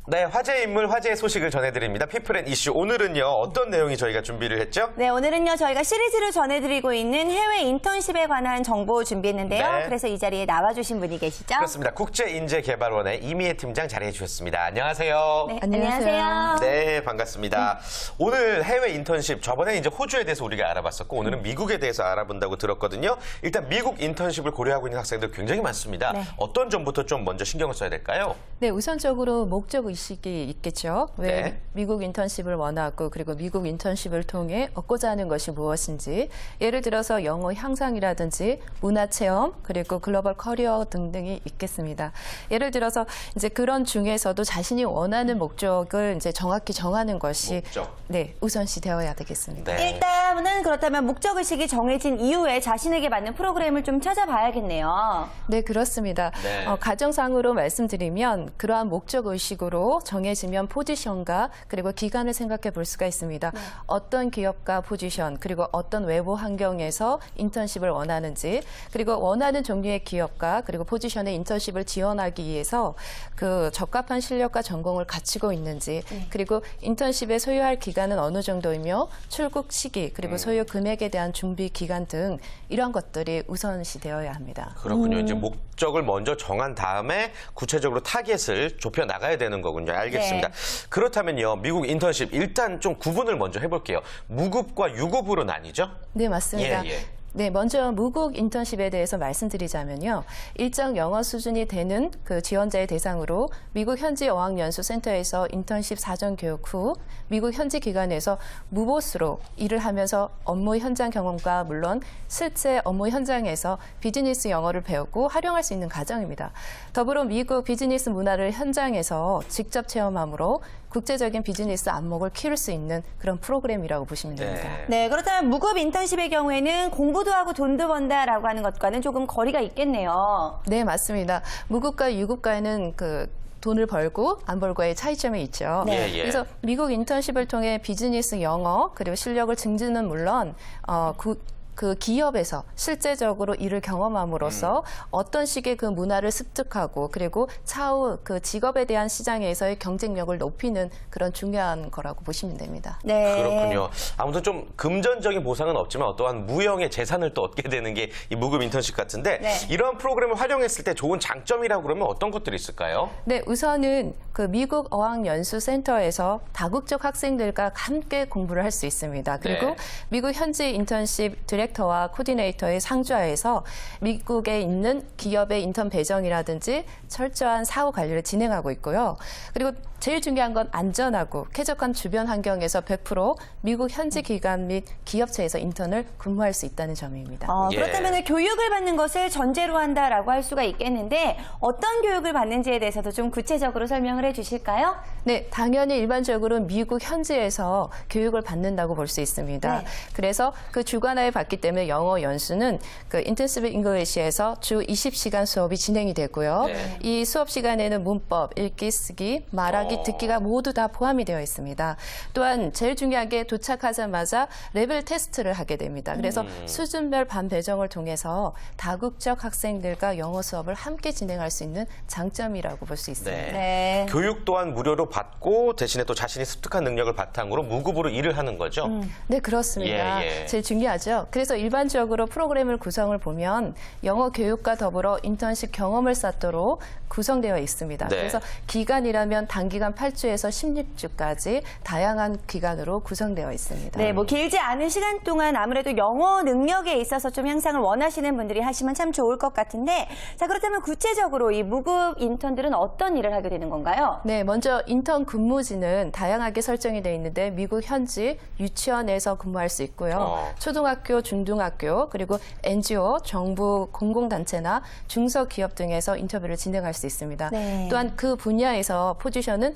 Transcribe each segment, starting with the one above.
네, 화제의 인물, 화제의 소식을 전해드립니다. 피플 앤 이슈. 오늘은요, 어떤 내용이 저희가 준비를 했죠? 네, 오늘은요, 저희가 시리즈로 전해드리고 있는 해외 인턴십에 관한 정보 준비했는데요. 네. 그래서 이 자리에 나와주신 분이 계시죠? 그렇습니다. 국제인재개발원의 이미애 팀장 자리해 주셨습니다. 안녕하세요. 네, 안녕하세요. 네, 반갑습니다. 오늘 해외 인턴십, 저번에 이제 호주에 대해서 우리가 알아봤었고, 오늘은 미국에 대해서 알아본다고 들었거든요. 일단 미국 인턴십을 고려하고 있는 학생들 굉장히 많습니다. 네. 어떤 점부터 좀 먼저 신경을 써야 될까요? 네, 우선적으로 목적 의식이 있겠죠. 왜 네. 미국 인턴십을 원하고 그리고 미국 인턴십을 통해 얻고자 하는 것이 무엇인지, 예를 들어서 영어 향상이라든지 문화 체험 그리고 글로벌 커리어 등등이 있겠습니다. 예를 들어서 이제 그런 중에서도 자신이 원하는 목적을 이제 정확히 정하는 것이 네, 우선시 되어야 되겠습니다. 네. 일단은 그렇다면 목적의식이 정해진 이후에 자신에게 맞는 프로그램을 좀 찾아봐야겠네요. 네, 그렇습니다. 네. 가정상으로 말씀드리면 그러한 목적 의식으로 정해지면 포지션과 그리고 기간을 생각해 볼 수가 있습니다. 네. 어떤 기업과 포지션 그리고 어떤 외부 환경에서 인턴십을 원하는지, 그리고 원하는 종류의 기업과 그리고 포지션의 인턴십을 지원하기 위해서 그 적합한 실력과 전공을 갖추고 있는지, 그리고 인턴십에 소요할 기간은 어느 정도이며 출국 시기 그리고 소요 금액에 대한 준비 기간 등 이런 것들이 우선시 되어야 합니다. 그렇군요. 이제 목적을 먼저 정한 다음에 구체적으로 타겟을 좁혀 나가야 되는 거군요. 알겠습니다. 그렇다면요, 미국 인턴십 일단 좀 구분을 먼저 해볼게요. 무급과 유급으로 나뉘죠? 네, 맞습니다. 예, 예. 네, 먼저 무급 인턴십에 대해서 말씀드리자면요. 일정 영어 수준이 되는 그 지원자의 대상으로 미국 현지 어학연수센터에서 인턴십 사전 교육 후 미국 현지 기관에서 무보수로 일을 하면서 업무 현장 경험과 물론 실제 업무 현장에서 비즈니스 영어를 배우고 활용할 수 있는 과정입니다. 더불어 미국 비즈니스 문화를 현장에서 직접 체험함으로 국제적인 비즈니스 안목을 키울 수 있는 그런 프로그램이라고 보시면 됩니다. 네, 그렇다면 무급 인턴십의 경우에는 공부도 하고 돈도 번다라고 하는 것과는 조금 거리가 있겠네요. 네, 맞습니다. 무급과 유급과에는 그 돈을 벌고 안 벌고의 차이점이 있죠. 네. 예, 예. 그래서 미국 인턴십을 통해 비즈니스 영어 그리고 실력을 증진은 물론 그 기업에서 실제적으로 일을 경험함으로써 어떤 식의 그 문화를 습득하고 그리고 차후 그 직업에 대한 시장에서의 경쟁력을 높이는 그런 중요한 거라고 보시면 됩니다. 네. 그렇군요. 아무튼 좀 금전적인 보상은 없지만 어떠한 무형의 재산을 또 얻게 되는 게 이 무급 인턴십 같은데 네. 이런 프로그램을 활용했을 때 좋은 장점이라고 그러면 어떤 것들이 있을까요? 네, 우선은 그 미국 어학연수센터에서 다국적 학생들과 함께 공부를 할 수 있습니다. 그리고 네. 미국 현지 인턴십 디렉터와 코디네이터의 상주하에서 미국에 있는 기업의 인턴 배정이라든지 철저한 사후 관리를 진행하고 있고요. 그리고 제일 중요한 건 안전하고 쾌적한 주변 환경에서 100% 미국 현지 기관 및 기업체에서 인턴을 근무할 수 있다는 점입니다. 예. 그렇다면 교육을 받는 것을 전제로 한다라고 할 수가 있겠는데 어떤 교육을 받는지에 대해서도 좀 구체적으로 설명을 해주실까요? 네, 당연히 일반적으로 미국 현지에서 교육을 받는다고 볼 수 있습니다. 네. 그래서 그 주관하에 받기 때문에 영어 연수는 그 인텐시브 잉글리시에서 주 20시간 수업이 진행이 되고요. 네. 이 수업 시간에는 문법, 읽기, 쓰기, 말하기, 듣기가 모두 다 포함이 되어 있습니다. 또한 제일 중요한 게 도착하자마자 레벨 테스트를 하게 됩니다. 그래서 수준별 반 배정을 통해서 다국적 학생들과 영어 수업을 함께 진행할 수 있는 장점이라고 볼 수 있습니다. 네. 교육 또한 무료로 받고 대신에 또 자신이 습득한 능력을 바탕으로 무급으로 일을 하는 거죠? 네, 그렇습니다. 예, 예. 제일 중요하죠. 그래서 일반적으로 프로그램을 구성을 보면 영어 교육과 더불어 인턴십 경험을 쌓도록 구성되어 있습니다. 네. 그래서 기간이라면 단기간 8주에서 16주까지 다양한 기간으로 구성되어 있습니다. 네, 뭐 길지 않은 시간 동안 아무래도 영어 능력에 있어서 좀 향상을 원하시는 분들이 하시면 참 좋을 것 같은데, 자, 그렇다면 구체적으로 이 무급 인턴들은 어떤 일을 하게 되는 건가요? 네, 먼저 인턴 근무지는 다양하게 설정이 되어 있는데 미국 현지 유치원에서 근무할 수 있고요. 초등학교, 중등학교, 그리고 NGO, 정부 공공단체나 중소기업 등에서 인터뷰를 진행할 수 있습니다. 네. 또한 그 분야에서 포지션은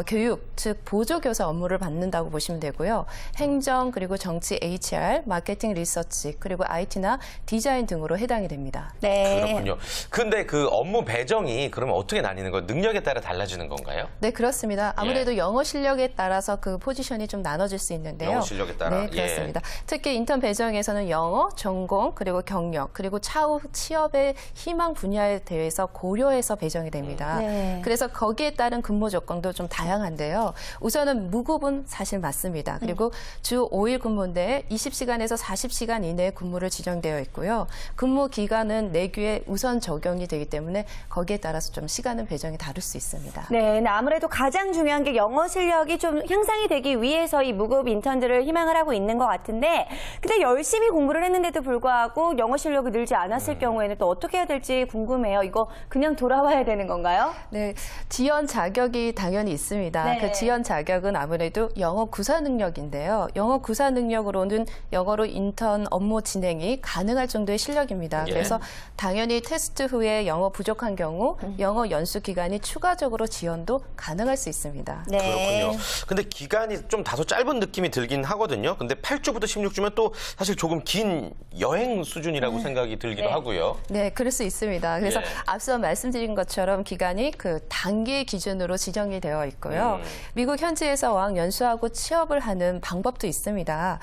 교육, 즉 보조교사 업무를 받는다고 보시면 되고요. 행정, 그리고 정치, HR, 마케팅 리서치, 그리고 IT나 디자인 등으로 해당이 됩니다. 네. 그렇군요. 근데 그 업무 배정이 그러면 어떻게 나뉘는 거예요? 능력에 따라 달라지는 건가요? 네, 그렇습니다. 아무래도 영어 실력에 따라서 그 포지션이 좀 나눠질 수 있는데요. 영어 실력에 따라. 네, 그렇습니다. 특히 인턴 배정에서는 우선은 영어, 전공, 그리고 경력, 그리고 차후 취업의 희망 분야에 대해서 고려해서 배정이 됩니다. 네. 그래서 거기에 따른 근무 조건도 좀 다양한데요. 우선은 무급은 사실 맞습니다. 그리고 주 5일 근무인데 20시간에서 40시간 이내에 근무를 지정되어 있고요. 근무 기간은 내규에 우선 적용이 되기 때문에 거기에 따라서 좀 시간은 배정이 다를 수 있습니다. 네, 근데 아무래도 가장 중요한 게 영어 실력이 좀 향상이 되기 위해서 이 무급 인턴들을 희망을 하고 있는 것 같은데, 근데 열심히 공부를 했는데도 불구하고 영어 실력이 늘지 않았을 경우에는 또 어떻게 해야 될지 궁금해요. 이거 그냥 돌아와야 되는 건가요? 네, 지원 자격이 당연히 있습니다. 네. 그 지원 자격은 아무래도 영어 구사 능력인데요. 영어 구사 능력으로는 영어로 인턴 업무 진행이 가능할 정도의 실력입니다. 예. 그래서 당연히 테스트 후에 영어 부족한 경우 영어 연수 기간이 추가적으로 지원도 가능할 수 있습니다. 네. 그렇군요. 근데 기간이 좀 다소 짧은 느낌이 들긴 하거든요. 근데 8주부터 16주면 또 사실 조금 긴 여행 수준이라고 생각이 들기도 네. 하고요. 네, 그럴 수 있습니다. 그래서 예. 앞서 말씀드린 것처럼 기간이 그 단기 기준으로 지정이 되어 있고요. 미국 현지에서 어학 연수하고 취업을 하는 방법도 있습니다.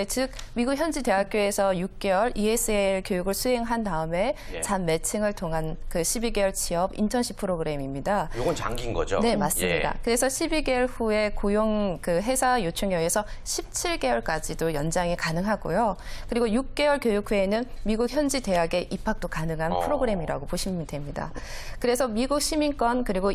즉 미국 현지 대학교에서 6개월 ESL 교육을 수행한 다음에 예. 잡 매칭을 통한 그 12개월 취업 인턴십 프로그램입니다. 요건 장기인 거죠? 네, 맞습니다. 예. 그래서 12개월 후에 고용 그 회사 요청에 의해서 17개월까지도 연장이 가능하고요. 그리고 6개월 교육 후에는 미국 현지 대학에 입학도 가능한 프로그램이라고 보시면 됩니다. 그래서 미국 시민권 그리고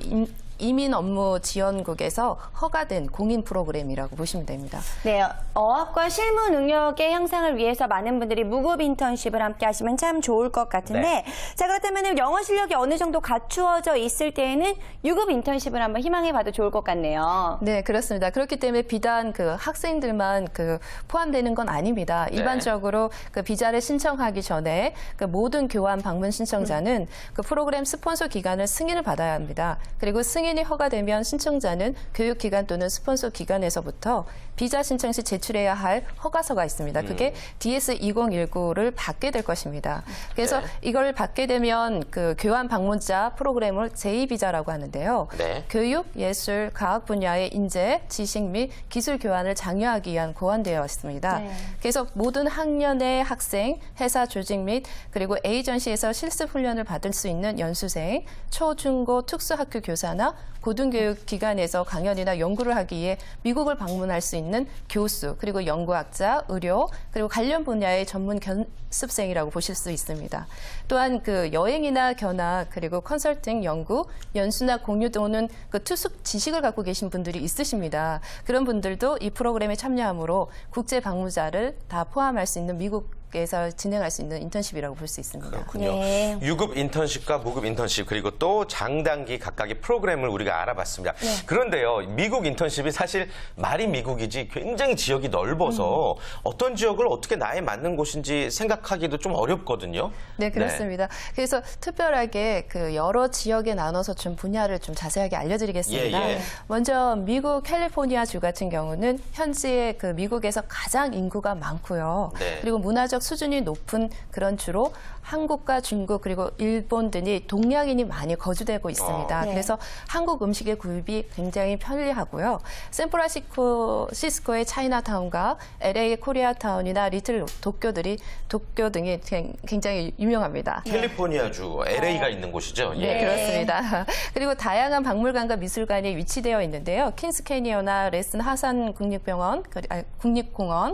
이민 업무 지원국에서 허가된 공인 프로그램이라고 보시면 됩니다. 네, 어학과 실무 능력의 향상을 위해서 많은 분들이 무급 인턴십을 함께 하시면 참 좋을 것 같은데, 네. 자, 그렇다면 영어 실력이 어느 정도 갖추어져 있을 때에는 유급 인턴십을 한번 희망해봐도 좋을 것 같네요. 네, 그렇습니다. 그렇기 때문에 비단 그 학생들만 그 포함되는 건 아닙니다. 일반적으로 그 비자를 신청하기 전에 그 모든 교환 방문 신청자는 그 프로그램 스폰서 기관을 승인을 받아야 합니다. 그리고 승인이 허가되면 신청자는 교육기관 또는 스폰서 기관에서부터 비자 신청 시 제출해야 할 허가서가 있습니다. 그게 DS-2019를 받게 될 것입니다. 그래서 네. 이걸 받게 되면 그 교환 방문자 프로그램을 제2비자라고 하는데요. 네. 교육, 예술, 과학 분야의 인재, 지식 및 기술 교환을 장려하기 위한 고안되어 있습니다. 네. 그래서 모든 학년의 학생, 회사 조직 및 그리고 에이전시에서 실습 훈련을 받을 수 있는 연수생, 초, 중고, 특수학교 교사나 고등교육 기관에서 강연이나 연구를 하기 위해 미국을 방문할 수 있는 교수, 그리고 연구학자, 의료, 그리고 관련 분야의 전문 견습생이라고 보실 수 있습니다. 또한 그 여행이나 견학, 그리고 컨설팅, 연구, 연수나 공유 또는 그 투숙 지식을 갖고 계신 분들이 있으십니다. 그런 분들도 이 프로그램에 참여함으로 국제 방문자를 다 포함할 수 있는 미국에서 진행할 수 있는 인턴십이라고 볼 수 있습니다. 그렇군요. 네. 유급 인턴십과 무급 인턴십 그리고 또 장단기 각각의 프로그램을 우리가 알아봤습니다. 그런데요, 미국 인턴십이 사실 말이 미국이지 굉장히 지역이 넓어서 어떤 지역을 어떻게 나에 맞는 곳인지 생각하기도 좀 어렵거든요. 네, 그렇습니다. 그래서 특별하게 그 여러 지역에 나눠서 좀 분야를 좀 자세하게 알려드리겠습니다. 예, 예. 먼저 미국 캘리포니아 주 같은 경우는 현지에 그 미국에서 가장 인구가 많고요. 네. 그리고 문화적 수준이 높은 그런 주로 한국과 중국 그리고 일본 등이 동양인이 많이 거주되고 있습니다. 네. 그래서 한국 음식의 구입이 굉장히 편리하고요. 샌프란시스코의 차이나타운과 LA의 코리아타운이나 리틀 도쿄 등이 굉장히 유명합니다. 캘리포니아주 LA가 있는 곳이죠. 네, 그렇습니다. 그리고 다양한 박물관과 미술관이 위치되어 있는데요. 킹스 캐니언이나 레슨 하산 국립공원,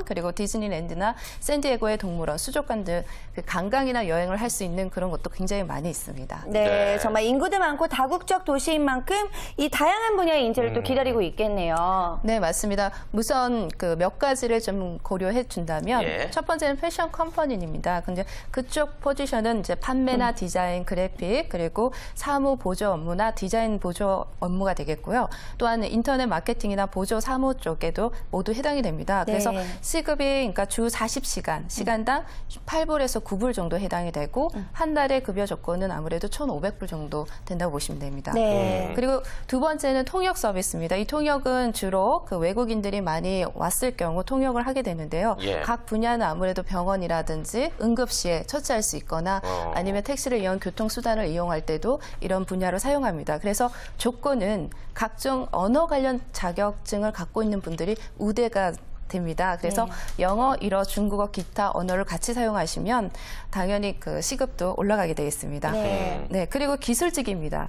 그리고 디즈니랜드나 샌디에고의 동물원, 수족관 등 그 관광이나 여행을 할 수 있는 그런 곳도 굉장히 많이 있습니다. 네, 네. 정말 인구도 많고 다국적 도시인 만큼 이 다양한 분야의 인재를 또 기다리고 있겠네요. 네, 맞습니다. 우선 그 몇 가지를 좀 고려해 준다면 예. 첫 번째는 패션 컴퍼니입니다. 근데 그쪽 포지션은 이제 판매나 디자인, 그래픽, 그리고 사무 보조 업무나 디자인 보조 업무가 되겠고요. 또한 인터넷 마케팅이나 보조 사무 쪽에도 모두 해당이 됩니다. 네. 그래서 시급이 그러니까 주 40시간, 시간당 8불에서 9불 정도 해당이 되고 한 달의 급여 조건은 아무래도 1,500불 정도 된다고 보시면 됩니다. 네. 그리고 두 번째는 통역 서비스입니다. 이 통역은 주로 그 외국인들이 많이 왔을 경우 통역을 하게 되는데요. 예. 각 분야는 아무래도 병원이라든지 응급시에 처치할 수 있거나 아니면 택시를 이용 교통수단을 이용할 때도 이런 분야를 사용합니다. 그래서 조건은 각종 언어 관련 자격증을 갖고 있는 분들이 우대가 됩니다. 그래서 영어, 일어, 중국어, 기타 언어를 같이 사용하시면 당연히 그 시급도 올라가게 되겠습니다. 네. 그리고 기술직입니다.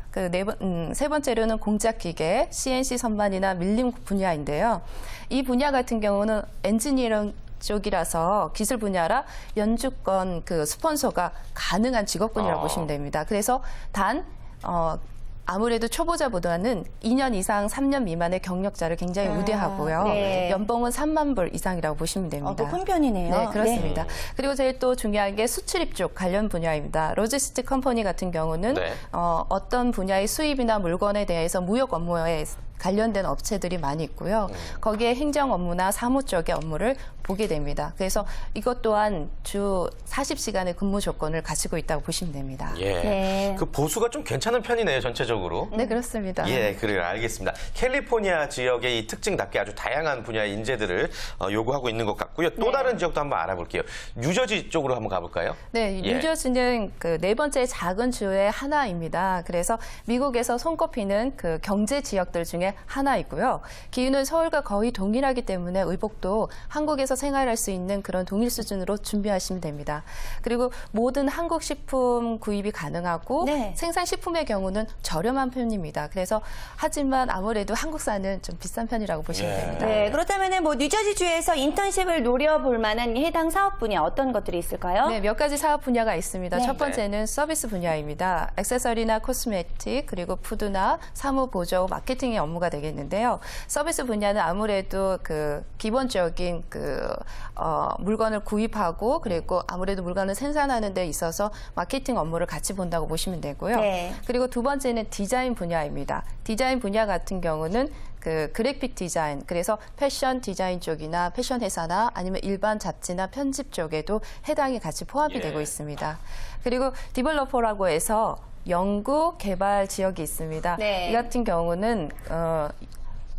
세 번째로는 공작기계, CNC 선반이나 밀림 분야인데요. 이 분야 같은 경우는 엔지니어링 쪽이라서 기술 분야라 연주권 그 스폰서가 가능한 직업군이라고 보시면 됩니다. 그래서 아무래도 초보자보다는 2년 이상 3년 미만의 경력자를 굉장히 우대하고요. 네. 연봉은 3만 불 이상이라고 보시면 됩니다. 큰 편이네요. 네, 그렇습니다. 그리고 제일 또 중요한 게 수출입 쪽 관련 분야입니다. 로지스틱 컴퍼니 같은 경우는 네. 어떤 분야의 수입이나 물건에 대해서 무역 업무에 관련된 업체들이 많이 있고요. 거기에 행정 업무나 사무 쪽의 업무를 보게 됩니다. 그래서 이것 또한 주 40시간의 근무 조건을 가지고 있다고 보시면 됩니다. 예. 네. 그 보수가 좀 괜찮은 편이네요, 전체적으로. 네, 그렇습니다. 예, 그래요. 알겠습니다. 캘리포니아 지역의 이 특징답게 아주 다양한 분야의 인재들을 요구하고 있는 것 같고요. 또 다른 지역도 한번 알아볼게요. 뉴저지 쪽으로 한번 가볼까요? 네, 예. 뉴저지는 그 네 번째 작은 주의 하나입니다. 그래서 미국에서 손꼽히는 그 경제 지역들 중에 하나이고요. 기후는 서울과 거의 동일하기 때문에 의복도 한국에서 생활할 수 있는 그런 동일 수준으로 준비하시면 됩니다. 그리고 모든 한국 식품 구입이 가능하고 네. 생산식품의 경우는 저렴한 편입니다. 그래서 하지만 아무래도 한국산은 좀 비싼 편이라고 보시면 예. 됩니다. 네, 그렇다면 뭐 뉴저지주에서 인턴십을 노려볼 만한 해당 사업 분야 어떤 것들이 있을까요? 네, 몇 가지 사업 분야가 있습니다. 네. 첫 번째는 서비스 분야입니다. 액세서리나 코스메틱, 그리고 푸드나 사무 보조, 마케팅의 업무가 되겠는데요. 서비스 분야는 아무래도 그 기본적인 물건을 구입하고 그리고 아무래도 물건을 생산하는 데 있어서 마케팅 업무를 같이 본다고 보시면 되고요. 네. 그리고 두 번째는 디자인 분야입니다. 디자인 분야 같은 경우는 그 그래픽 디자인, 그래서 패션 디자인 쪽이나 패션 회사나 아니면 일반 잡지나 편집 쪽에도 해당이 같이 포함이 되고 있습니다. 그리고 디벨로퍼라고 해서 연구 개발 지역이 있습니다. 네. 이 같은 경우는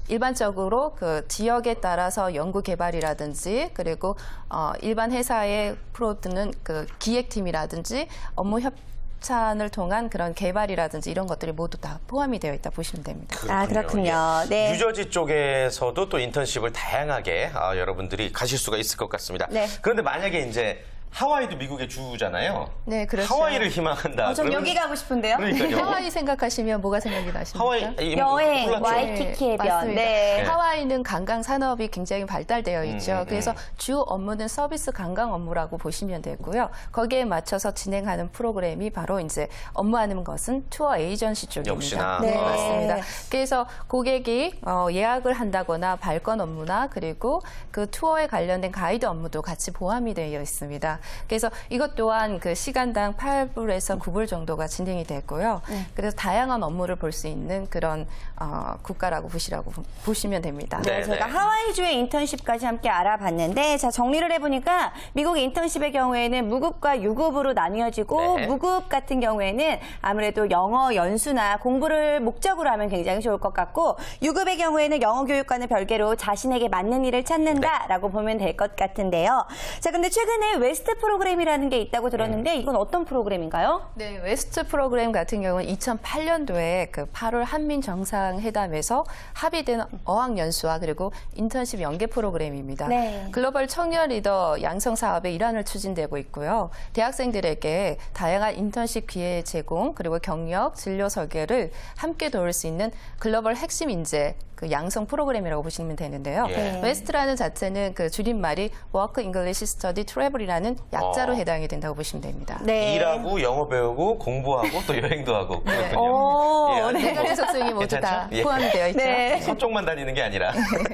일반적으로 그 지역에 따라서 연구 개발이라든지 그리고 일반 회사의 프로드는 그 기획팀이라든지 업무 협찬을 통한 그런 개발이라든지 이런 것들이 모두 다 포함이 되어 있다 보시면 됩니다. 아, 그렇군요. 예. 네. 뉴저지 쪽에서도 또 인턴십을 다양하게 여러분들이 가실 수가 있을 것 같습니다. 네. 그런데 만약에 이제 하와이도 미국의 주잖아요. 네, 그렇죠. 하와이를 희망한다. 전 여기 가고 싶은데요. 그러니까요. 하와이 생각하시면 뭐가 생각이 나십니까? 하와이 여행, 콜라죠. 와이키키 해변. 맞습니다. 네. 하와이는 관광 산업이 굉장히 발달되어 있죠. 그래서 음. 주 업무는 서비스 관광 업무라고 보시면 되고요. 거기에 맞춰서 진행하는 프로그램이 바로 이제 업무하는 것은 투어 에이전시 쪽입니다. 역시나. 네, 네. 맞습니다. 그래서 고객이 예약을 한다거나 발권 업무나 그리고 그 투어에 관련된 가이드 업무도 같이 포함이 되어 있습니다. 그래서 이것 또한 그 시간당 8불에서 9불 정도가 진행이 되고요. 그래서 다양한 업무를 볼 수 있는 그런 국가라고 보시면 됩니다. 네, 네, 저희가 네. 하와이주의 인턴십까지 함께 알아봤는데, 자, 정리를 해보니까 미국 인턴십의 경우에는 무급과 유급으로 나뉘어지고, 네. 무급 같은 경우에는 아무래도 영어 연수나 공부를 목적으로 하면 굉장히 좋을 것 같고, 유급의 경우에는 영어 교육과는 별개로 자신에게 맞는 일을 찾는다라고 보면 될 것 같은데요. 자, 근데 최근에 웨스트 프로그램이라는 게 있다고 들었는데, 이건 어떤 프로그램인가요? 네, 웨스트 프로그램 같은 경우는 2008년도에 그 8월 한민 정상회담에서 합의된 어학연수와 그리고 인턴십 연계 프로그램입니다. 네. 글로벌 청년 리더 양성 사업의 일환을 추진되고 있고요. 대학생들에게 다양한 인턴십 기회 제공 그리고 경력, 진로 설계를 함께 도울 수 있는 글로벌 핵심 인재 그 양성 프로그램이라고 보시면 되는데요. 예. 웨스트라는 자체는 그 줄임말이 Work English Study Travel이라는 약자로 해당이 된다고 보시면 됩니다. 네. 일하고 영어 배우고 공부하고 또 여행도 하고 그렇군요. 오, 예, 네. 네 가지 속성이 모두 다 괜찮죠? 예. 포함이 되어 있죠. 네. 서쪽만 다니는 게 아니라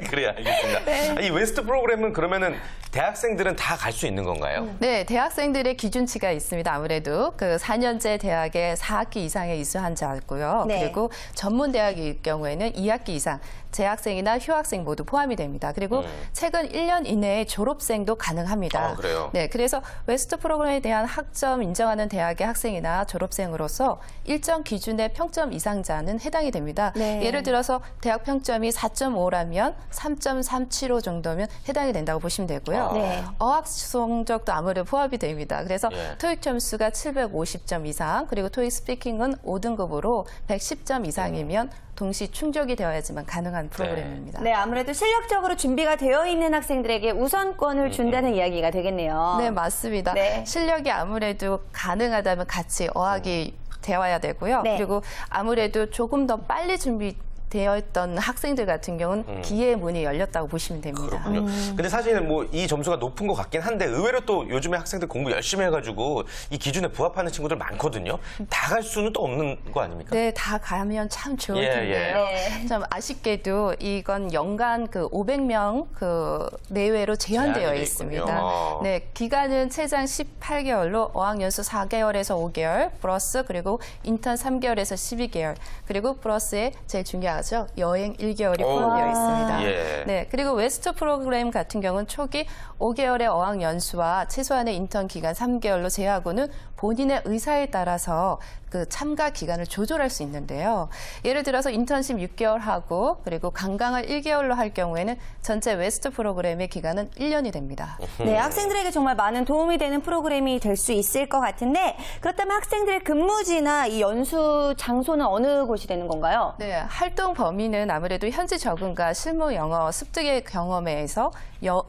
그래요, 알겠습니다. 이 웨스트 프로그램은 그러면은 대학생들은 다 갈 수 있는 건가요? 네, 대학생들의 기준치가 있습니다. 아무래도 그 4년제 대학에 4학기 이상의 이수한 자고요. 네. 그리고 전문 대학일 경우에는 2학기 이상 재학생이나 휴학생 모두 포함이 됩니다. 그리고 최근 1년 이내에 졸업생도 가능합니다. 아, 그래요? 네, 그래서 그래서 웨스트 프로그램에 대한 학점 인정하는 대학의 학생이나 졸업생으로서 일정 기준의 평점 이상자는 해당이 됩니다. 네. 예를 들어서 대학 평점이 4.5라면 3.375 정도면 해당이 된다고 보시면 되고요. 네. 어학 성적도 아무래도 포함이 됩니다. 그래서 예. 토익 점수가 750점 이상, 그리고 토익 스피킹은 5등급으로 110점 이상이면 동시 충족이 되어야지만 가능한 프로그램입니다. 네, 아무래도 실력적으로 준비가 되어 있는 학생들에게 우선권을 준다는 이야기가 되겠네요. 네, 맞습니다. 네. 실력이 아무래도 가능하다면 같이 어학이 되어야 되고요. 네. 그리고 아무래도 조금 더 빨리 준비되어 있던 학생들 같은 경우는 기회의 문이 열렸다고 보시면 됩니다. 그렇군요. 근데 사실 뭐 이 점수가 높은 것 같긴 한데 의외로 또 요즘에 학생들 공부 열심히 해가지고 이 기준에 부합하는 친구들 많거든요. 다 갈 수는 또 없는 거 아닙니까? 네, 다 가면 참 좋을 예, 텐데요. 예. 참 아쉽게도 이건 연간 그 500명 그 내외로 제한되어 제한이 돼 있습니다. 있군요. 네, 기간은 최장 18개월로 어학연수 4개월에서 5개월 플러스 그리고 인턴 3개월에서 12개월 그리고 플러스에 제일 중요하죠. 여행 1개월이 포함되어 있습니다. 예. 네, 그리고 웨스트 프로그램 같은 경우는 초기 5개월의 어학연수와 최소한의 인턴 기간 3개월로 제하고는 본인의 의사에 따라서 그 참가 기간을 조절할 수 있는데요. 예를 들어서 인턴십 6개월 하고 그리고 강강을 1개월로 할 경우에는 전체 웨스트 프로그램의 기간은 1년이 됩니다. 네, 학생들에게 정말 많은 도움이 되는 프로그램이 될 수 있을 것 같은데 그렇다면 학생들의 근무지나 이 연수 장소는 어느 곳이 되는 건가요? 네, 활동 범위는 아무래도 현지 적응과 실무 영어 습득의 경험에서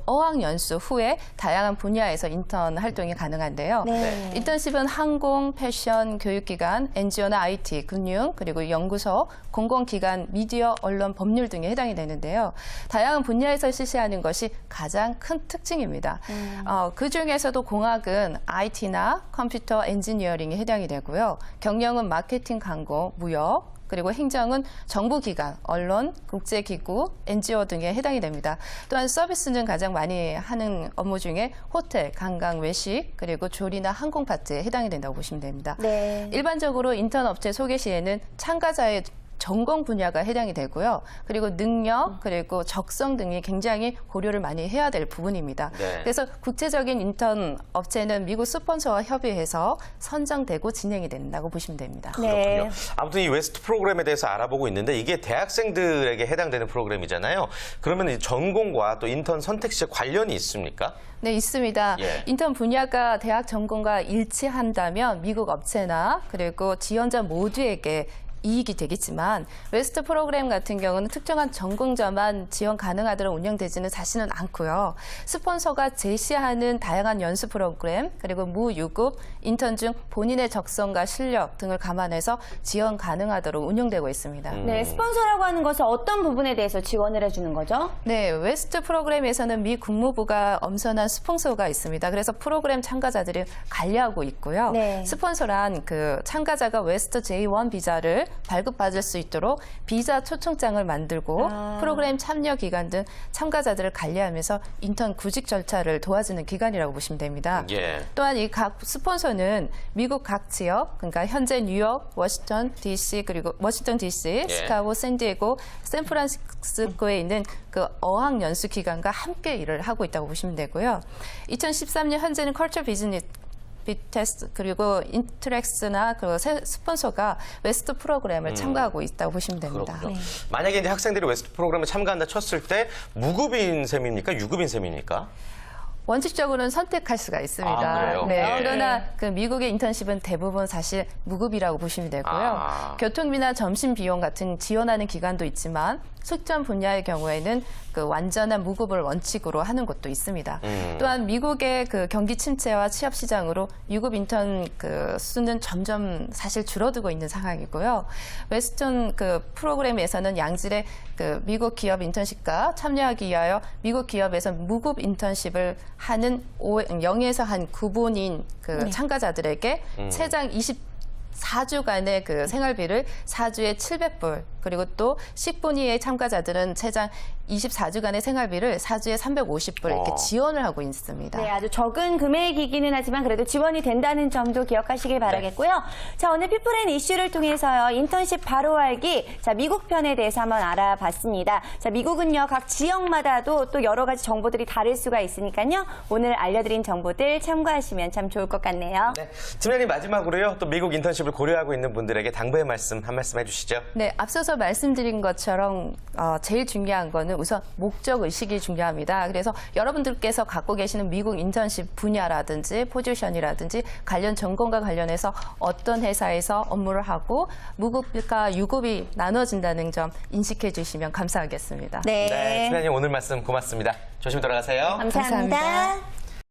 어학 연수 후에 다양한 분야에서 인턴 활동이 가능한데요. 네. 인턴십은 항공, 패션, 교육기관, NGO나 IT, 금융, 그리고 연구소, 공공기관, 미디어, 언론, 법률 등에 해당이 되는데요. 다양한 분야에서 실시하는 것이 가장 큰 특징입니다. 그중에서도 공학은 IT나 컴퓨터 엔지니어링에 해당이 되고요. 경영은 마케팅, 광고, 무역, 그리고 행정은 정부기관, 언론, 국제기구, NGO 등에 해당이 됩니다. 또한 서비스는 가장 많이 하는 업무 중에 호텔, 관광, 외식, 그리고 조리나 항공 파트에 해당이 된다고 보시면 됩니다. 네. 일반적으로 인턴 업체 소개 시에는 참가자의 전공 분야가 해당이 되고요. 그리고 능력, 그리고 적성 등이 굉장히 고려를 많이 해야 될 부분입니다. 네. 그래서 국제적인 인턴 업체는 미국 스폰서와 협의해서 선정되고 진행이 된다고 보시면 됩니다. 네. 그렇군요. 아무튼 이 웨스트 프로그램에 대해서 알아보고 있는데 이게 대학생들에게 해당되는 프로그램이잖아요. 그러면 이 전공과 또 인턴 선택지에 관련이 있습니까? 네, 있습니다. 예. 인턴 분야가 대학 전공과 일치한다면 미국 업체나 그리고 지원자 모두에게 이익이 되겠지만 웨스트 프로그램 같은 경우는 특정한 전공자만 지원 가능하도록 운영되지는 사실은 않고요. 스폰서가 제시하는 다양한 연수 프로그램 그리고 무유급 인턴 중 본인의 적성과 실력 등을 감안해서 지원 가능하도록 운영되고 있습니다. 네, 스폰서라고 하는 것은 어떤 부분에 대해서 지원을 해주는 거죠? 네, 웨스트 프로그램에서는 미 국무부가 엄선한 스폰서가 있습니다. 그래서 프로그램 참가자들이 관리하고 있고요. 네. 스폰서란 그 참가자가 웨스트 J1 비자를 발급받을 수 있도록 비자 초청장을 만들고 프로그램 참여 기간 등 참가자들을 관리하면서 인턴 구직 절차를 도와주는 기관이라고 보시면 됩니다. 예. 또한 이 각 스폰서는 미국 각 지역, 그러니까 현재 뉴욕, 워싱턴 DC 그리고 워싱턴 DC, 시카고, 샌디에고, 샌프란시스코에 있는 그 어학 연수 기관과 함께 일을 하고 있다고 보시면 되고요. 2013년 현재는 컬처 비즈니스 비테스트 그리고 인트렉스나 그 스폰서가 웨스트 프로그램을 참가하고 있다고 보시면 됩니다. 그렇군요. 만약에 이제 학생들이 웨스트 프로그램에 참가한다 쳤을 때 무급인 셈입니까? 유급인 셈입니까? 원칙적으로는 선택할 수가 있습니다. 아, 그래요? 네. 예. 그러나 그 미국의 인턴십은 대부분 사실 무급이라고 보시면 되고요. 교통비나 점심 비용 같은 지원하는 기관도 있지만 특정 분야의 경우에는 그 완전한 무급을 원칙으로 하는 곳도 있습니다. 또한 미국의 그 경기 침체와 취업 시장으로 유급 인턴 그 수는 점점 사실 줄어들고 있는 상황이고요. 웨스턴 그 프로그램에서는 양질의 그 미국 기업 인턴십과 참여하기 위하여 미국 기업에서 무급 인턴십을 하는 0에서 한 9분인 그 참가자들에게 최장 4주간의 그 생활비를 4주에 700불, 그리고 또 10분 이하의 참가자들은 최장 24주간의 생활비를 4주에 350불 이렇게 지원을 하고 있습니다. 네, 아주 적은 금액이기는 하지만 그래도 지원이 된다는 점도 기억하시길 바라겠고요. 자, 오늘 피플앤 이슈를 통해서요, 인턴십 바로 알기, 자, 미국 편에 대해서 한번 알아봤습니다. 자, 미국은요, 각 지역마다도 또 여러 가지 정보들이 다를 수가 있으니까요, 오늘 알려드린 정보들 참고하시면 참 좋을 것 같네요. 네, 팀장님 마지막으로요. 또 미국 인턴십을 고려하고 있는 분들에게 당부의 말씀 한 말씀 해주시죠. 네, 앞서서 말씀드린 것처럼 제일 중요한 거는 우선 목적 의식이 중요합니다. 그래서 여러분들께서 갖고 계시는 미국 인턴십 분야라든지 포지션이라든지 관련 전공과 관련해서 어떤 회사에서 업무를 하고 무급과 유급이 나눠진다는 점 인식해 주시면 감사하겠습니다. 네. 네, 팀장님 오늘 말씀 고맙습니다. 조심히 돌아가세요. 감사합니다. 감사합니다.